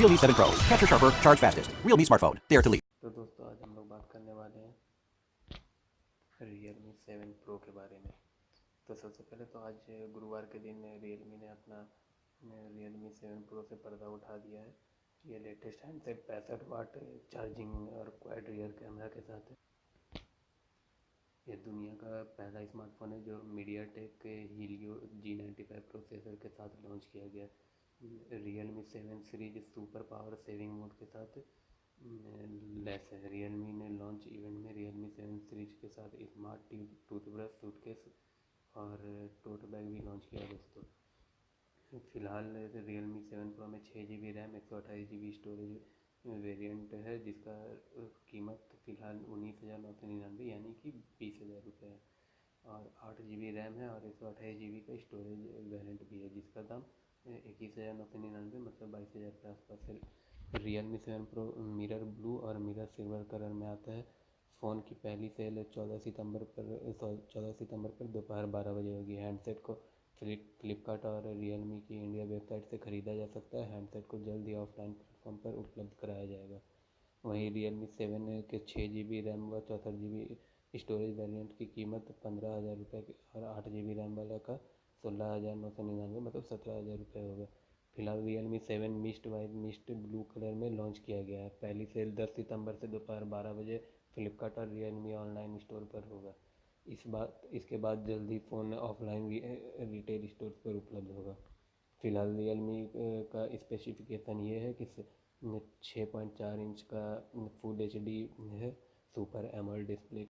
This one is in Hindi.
Realme 7 Pro. Capture sharper, charge fastest. Realme smartphone. Dare to lead. तो दोस्तों आज हम लोग बात करने वाले हैं Realme 7 Pro के बारे में। तो सबसे पहले तो आज गुरुवार के दिन Realme ने अपना Realme 7 Pro से पर्दा उठा दिया है। ये लेटेस्ट हैंडसेट 65 वाट चार्जिंग और क्वाड रियर कैमरा के साथ है। ये दुनिया का पहला स्मार्टफोन है जो मीडियाटेक के हीलियो G95 प्रोसेसर के साथ लॉन्च किया गया। Realme 7 series super power saving mode के साथ लेस है। Realme ने लॉन्च इवेंट में Realme 7 सीरीज के साथ स्मार्ट टूथब्रश, सूटकेस और टोट बैग भी लॉन्च किया दोस्तों। फ़िलहाल Realme 7 Pro में 6GB RAM 128GB storage variant है, जिसका कीमत फ़िलहाल 19,999 यानी कि 20,000 रुपये है। और 8GB रैम है और 128GB का स्टोरेज वेरिएंट भी है, जिसका दाम 21,999 मतलब 22,000 के आसपास है। Realme 7 Pro मिरर ब्लू और मिरर सिल्वर कलर में आता है। फ़ोन की पहली सेल 14 सितंबर पर दोपहर 12 बजे होगी। हैंडसेट को फ्लिपकार्ट और Realme की इंडिया वेबसाइट से ख़रीदा जा सकता है। हैंडसेट को जल्द ही ऑफलाइन प्लेटफॉर्म पर उपलब्ध कराया जाएगा। वहीं Realme 7 के 6GB रैम व 64GB स्टोरेज वेरिएंट की कीमत 15,000 रुपये और 8GB रैम वाला का 16,999 मतलब 17,000 रुपये होगा। फिलहाल Realme 7 mist white mist blue colour में लॉन्च किया गया है। पहली सेल 10 सितंबर से दोपहर 12 बजे फ्लिपकार्ट और Realme ऑनलाइन स्टोर पर होगा। इसके बाद जल्दी फ़ोन ऑफलाइन रिटेल स्टोर पर उपलब्ध होगा। फ़िलहाल Realme का स्पेसिफिकेशन ये है कि 6.4 इंच का फुल HD है, सुपर एमोलेड डिस्प्ले